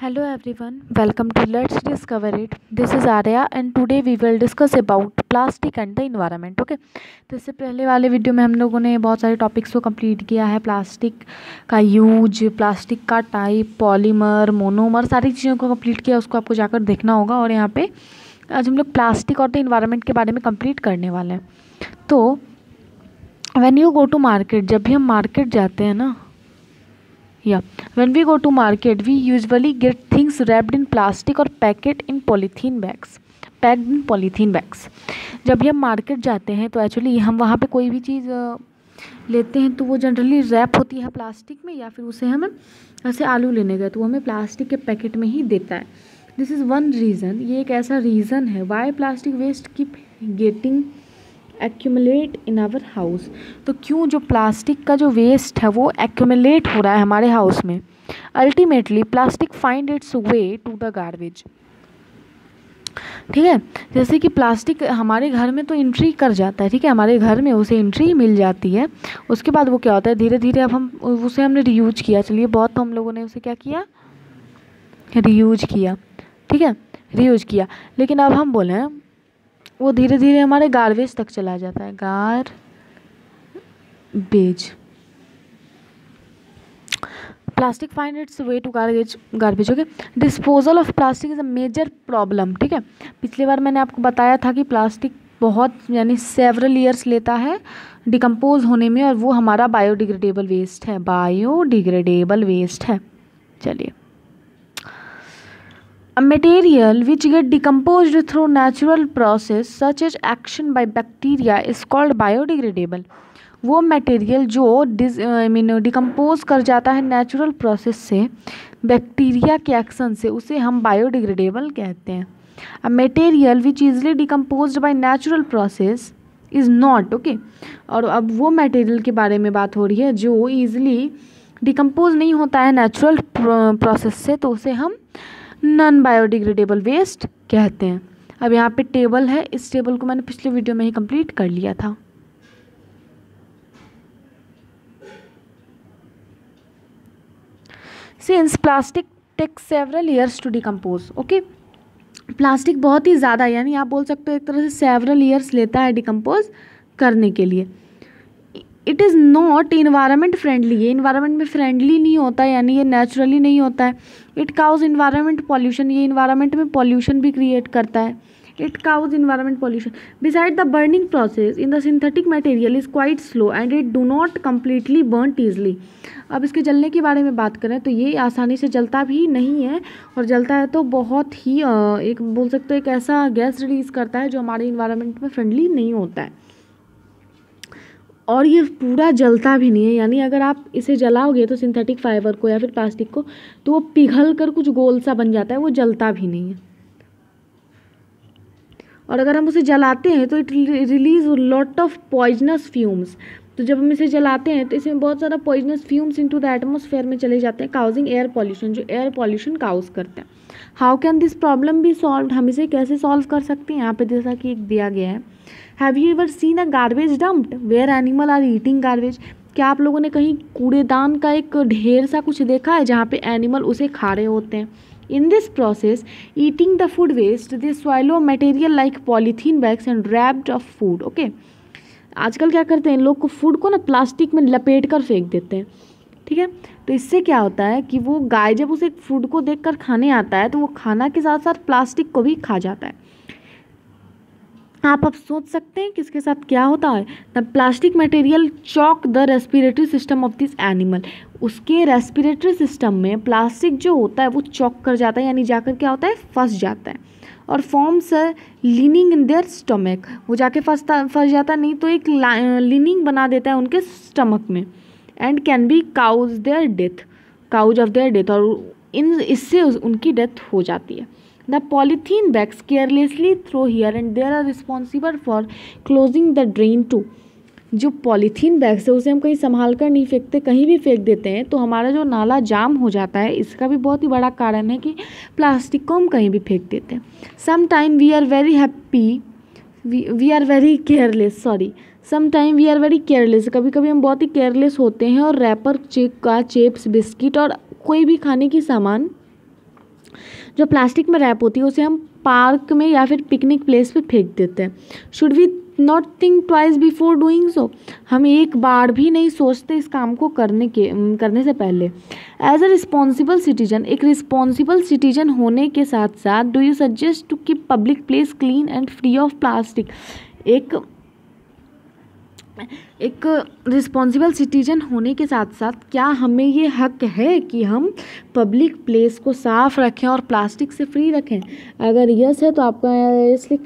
Hello everyone, welcome to Let's Discover It. This is Arya and today we will discuss about plastic and the environment. Okay, तो इससे पहले वाले video में हम लोगों ने बहुत सारे टॉपिक्स को कंप्लीट किया है। प्लास्टिक का यूज, प्लास्टिक का टाइप, पॉलीमर, मोनोमर, सारी चीज़ों को कंप्लीट किया। उसको आपको जाकर देखना होगा। और यहाँ पे आज हम लोग प्लास्टिक और द इन्वायरमेंट के बारे में कंप्लीट करने वाले हैं। तो when you go to market, जब भी हम मार्केट जाते हैं ना, when we go to market we usually get things wrapped in plastic or packed in polythene bags। जब भी हम मार्केट जाते हैं तो एक्चुअली हम वहाँ पे कोई भी चीज़ लेते हैं तो वो जनरली रैप होती है प्लास्टिक में, या फिर उसे हम ऐसे आलू लेने गए तो वो हमें प्लास्टिक के पैकेट में ही देता है। दिस इज़ वन रीज़न, ये एक ऐसा रीज़न है why plastic waste keep getting accumulate in our house. तो क्यों जो प्लास्टिक का जो वेस्ट है वो एक्यूमुलेट हो रहा है हमारे हाउस में। Ultimately plastic find its way to the garbage. ठीक है, जैसे कि प्लास्टिक हमारे घर में तो एंट्री कर जाता है। ठीक है, हमारे घर में उसे एंट्री मिल जाती है। उसके बाद वो क्या होता है, धीरे धीरे अब हम उसे हमने रीयूज किया। चलिए, बहुत तो हम लोगों ने उसे क्या किया, रीयूज किया। ठीक है, रीयूज किया, लेकिन अब हम बोलें वो धीरे धीरे हमारे गार्बेज तक चला जाता है। Garbage, plastic find its way to garbage. Okay, disposal of plastic is a major problem. ठीक है, पिछली बार मैंने आपको बताया था कि प्लास्टिक बहुत यानी सेवरल ईयर्स लेता है डिकम्पोज होने में, और वो हमारा बायोडिग्रेडेबल वेस्ट है। बायोडिग्रेडेबल वेस्ट है। चलिए, a material which get decomposed through natural process such as action by bacteria is called biodegradable। वो मटेरियल जो डिकम्पोज कर जाता है नेचुरल प्रोसेस से, बैक्टीरिया के एक्शन से, उसे हम बायोडिग्रेडेबल कहते हैं। A material which easily decomposed by natural process is not. Okay, और अब वो मटेरियल के बारे में बात हो रही है जो ईजिली डिकम्पोज नहीं होता है नेचुरल प्रोसेस से, तो उसे हम नॉन बायोडिग्रेडेबल वेस्ट कहते हैं। अब यहाँ पे टेबल है, इस टेबल को मैंने पिछले वीडियो में ही कंप्लीट कर लिया था। Since plastic take several years to decompose. Okay, plastic बहुत ही ज़्यादा, यानी आप बोल सकते हो एक तरह से सेवरल ईयर्स लेता है डिकम्पोज करने के लिए। It is not environment friendly, ये इन्वायरमेंट में फ्रेंडली नहीं होता है, यानी ये नेचुरली नहीं होता है। इट काउज इन्वायरमेंट पॉल्यूशन, ये इन्वायरमेंट में पॉल्यूशन भी क्रिएट करता है। It cause environment pollution. Beside the burning process in the synthetic material is quite slow and it do not completely burn easily. अब इसके जलने के बारे में बात करें तो ये आसानी से जलता भी नहीं है, और जलता है तो बहुत ही एक बोल सकते हो एक ऐसा गैस रिलीज़ करता है जो हमारे इन्वायरमेंट में फ्रेंडली नहीं होता है। और ये पूरा जलता भी नहीं है, यानी अगर आप इसे जलाओगे तो सिंथेटिक फाइबर को या फिर प्लास्टिक को, तो वो पिघल कर कुछ गोल सा बन जाता है, वो जलता भी नहीं है। और अगर हम उसे जलाते हैं तो it release lot of poisonous fumes. तो जब हम इसे जलाते हैं तो इसमें बहुत सारा poisonous fumes into the atmosphere में चले जाते हैं, काउजिंग एयर पॉल्यूशन, जो एयर पॉल्यूशन काउज करते हैं। How can this problem be solve, हम इसे कैसे सॉल्व कर सकते हैं। यहाँ पे जैसा कि एक दिया गया है, have you ever seen a garbage dumped where animal are eating garbage. क्या आप लोगों ने कहीं कूड़ेदान का एक ढेर सा कुछ देखा है जहाँ पे एनिमल उसे खा रहे होते हैं। In this process eating the food waste they swallow material like polythene bags and wrapped of food. Okay, आजकल क्या करते हैं लोग को फूड को ना प्लास्टिक में लपेट कर फेंक देते हैं। ठीक है, तो इससे क्या होता है कि वो गाय जब उसे फूड को देखकर खाने आता है तो वो खाना के साथ साथ प्लास्टिक को भी खा जाता है। आप अब सोच सकते हैं कि इसके साथ क्या होता है। The plastic material chalk the respiratory system of this animal. उसके रेस्पिरेटरी सिस्टम में प्लास्टिक जो होता है वो चॉक कर जाता है, यानी जाकर क्या होता है, फंस जाता है। और forms leaning in their stomach, वो जाके फंस जाता नहीं तो एक लीनिंग बना देता है उनके स्टमक में। And can be cause of their death, और इससे उनकी डेथ हो जाती है। The polythene bags carelessly throw here and there are responsible for closing the drain too। जो पॉलीथीन बैग्स है उसे हम कहीं संभाल कर नहीं फेंकते, कहीं भी फेंक देते हैं तो हमारा जो नाला जाम हो जाता है। इसका भी बहुत ही बड़ा कारण है कि प्लास्टिक को हम कहीं भी फेंक देते हैं। Sometime we are very careless, कभी कभी हम बहुत ही केयरलेस होते हैं और रैपर, चिप्स, बिस्किट और कोई भी खाने की सामान जो प्लास्टिक में रैप होती है उसे हम पार्क में या फिर पिकनिक प्लेस पे फेंक देते हैं। Should we not think twice before doing so, हम एक बार भी नहीं सोचते इस काम को करने से पहले। एज अ रिस्पॉन्सिबल सिटीजन, एक रिस्पॉन्सिबल सिटीजन होने के साथ साथ do you suggest to keep public place clean and free of plastic. एक रिस्पॉन्सिबल सिटीजन होने के साथ साथ क्या हमें ये हक है कि हम पब्लिक प्लेस को साफ रखें और प्लास्टिक से फ्री रखें? अगर यस है तो आपका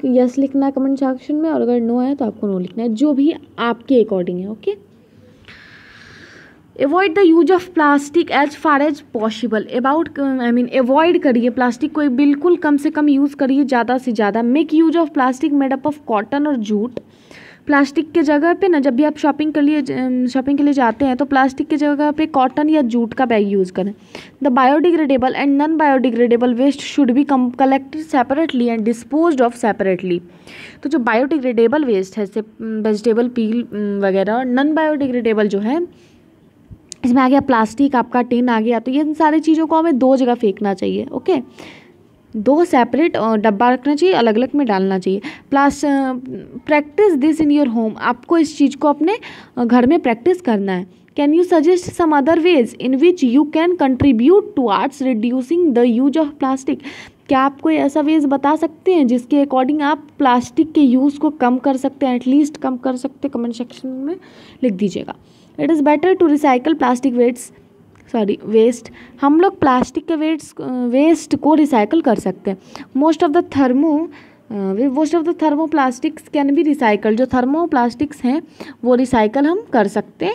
यस लिखना है कमेंट सेक्शन में, और अगर नो है तो आपको नो लिखना है, जो भी आपके अकॉर्डिंग है। Okay. Avoid the use of plastic as far as possible. Avoid करिए प्लास्टिक को, बिल्कुल कम से कम यूज़ करिए, ज़्यादा से ज़्यादा। Make use of plastic made up of cotton और जूट। प्लास्टिक के जगह पे ना, जब भी आप शॉपिंग के लिए जाते हैं तो प्लास्टिक की जगह पे कॉटन या जूट का बैग यूज़ करें। The biodegradable and non biodegradable waste should be collected separately and disposed of separately. तो जो बायोडिग्रेडेबल वेस्ट है जैसे वेजिटेबल पील वगैरह, और नॉन बायोडिग्रेडेबल जो है, इसमें आ गया प्लास्टिक, आपका टिन आ गया, तो ये सारी चीज़ों को हमें दो जगह फेंकना चाहिए। ओके, दो सेपरेट डब्बा रखना चाहिए, अलग अलग में डालना चाहिए। Practice this in your home, आपको इस चीज़ को अपने घर में प्रैक्टिस करना है। Can you suggest some other ways in which you can contribute towards reducing the use of plastic. क्या आप कोई ऐसा वेज बता सकते हैं जिसके अकॉर्डिंग आप प्लास्टिक के यूज़ को कम कर सकते हैं, एटलीस्ट कम कर सकते हैं? कमेंट सेक्शन में लिख दीजिएगा। It is better to recycle plastic waste. हम लोग प्लास्टिक के वेस्ट को रिसाइकल कर सकते हैं। Most of the thermoplastics can be recycle. जो थर्मोप्लास्टिक्स हैं वो रिसाइकल हम कर सकते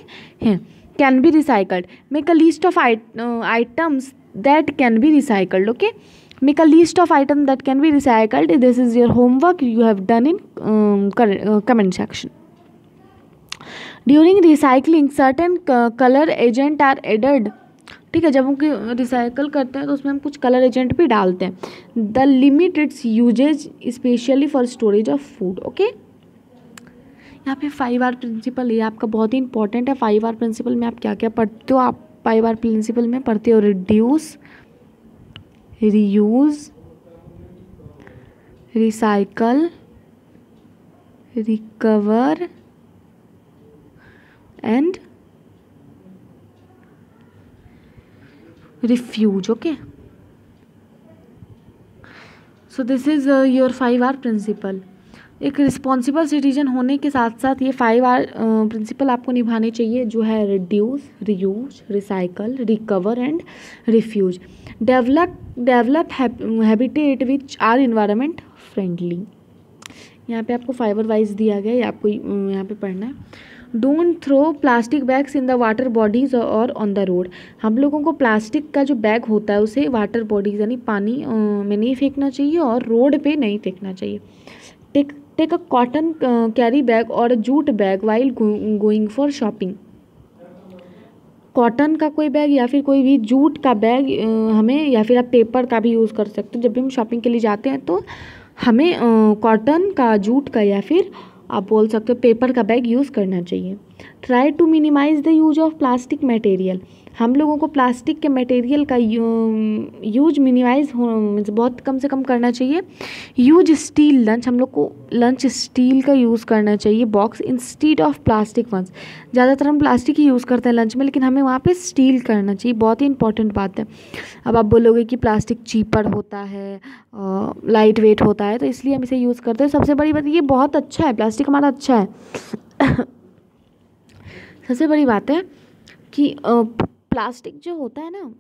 हैं, can be recycled. Make a list of items that can be recycled. Okay, make a list of item that can be recycled. This is your homework you have done in comment section. During recycling certain colour agent are added. ठीक है, जब हम recycle करते हैं तो उसमें हम कुछ कलर एजेंट भी डालते हैं। The limit its usages specially for storage of food. Okay, यहाँ पे 5R प्रिंसिपल ये आपका बहुत ही इंपॉर्टेंट है। 5R प्रिंसिपल में आप क्या क्या पढ़ते हो? आप 5R प्रिंसिपल में पढ़ते हो reduce, reuse, recycle, recover and refuge. Okay, so this is your 5R principle. एक रिस्पॉन्सिबल सिटीजन होने के साथ साथ ये 5R प्रिंसिपल आपको निभाने चाहिए, जो है reduce, reuse, recycle, recover and refuse. Develop habitat which are environment friendly. यहाँ पे आपको 5R वाइज दिया गया है, आपको यहाँ पे पढ़ना है। Don't throw plastic bags in the water bodies और ऑन द रोड। हम लोगों को प्लास्टिक का जो बैग होता है उसे वाटर बॉडीज़ यानी पानी में नहीं फेंकना चाहिए और रोड पे नहीं फेंकना चाहिए। Take a cotton carry bag और jute bag while going for shopping. Cotton का कोई बैग या फिर कोई भी जूट का बैग हमें, या फिर आप पेपर का भी यूज़ कर सकते हो। जब भी हम शॉपिंग के लिए जाते हैं तो हमें कॉटन का, जूट का या फिर आप बोल सकते हो पेपर का बैग यूज़ करना चाहिए। Try to minimise the use of plastic material. हम लोगों को प्लास्टिक के मटेरियल का यूज मिनिमाइज बहुत कम से कम करना चाहिए। यूज स्टील लंच, हम लोग को लंच स्टील का यूज़ करना चाहिए box instead of plastic ones. ज़्यादातर हम प्लास्टिक ही यूज़ करते हैं लंच में, लेकिन हमें वहाँ पे स्टील करना चाहिए, बहुत ही इंपॉर्टेंट बात है। अब आप बोलोगे कि प्लास्टिक चीपर होता है, लाइट वेट होता है, तो इसलिए हम इसे यूज़ करते हैं। सबसे बड़ी बात ये बहुत अच्छा है, प्लास्टिक हमारा अच्छा है। सबसे बड़ी बात है कि प्लास्टिक जो होता है ना,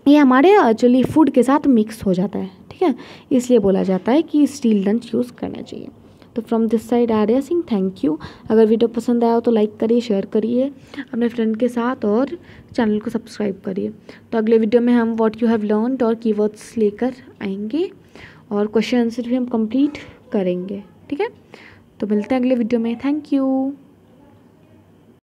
ये हमारे एक्चुअली फूड के साथ मिक्स हो जाता है, ठीक है, इसलिए बोला जाता है कि स्टील लंच यूज़ करना चाहिए। तो from this side Arya Singh, thank you. अगर वीडियो पसंद आया हो तो लाइक करिए, शेयर करिए अपने फ्रेंड के साथ और चैनल को सब्सक्राइब करिए। तो अगले वीडियो में हम व्हाट यू हैव लर्नड और कीवर्ड्स लेकर आएंगे और क्वेश्चन आंसर भी हम कंप्लीट करेंगे, ठीक है। तो मिलते हैं अगले वीडियो में, थैंक यू।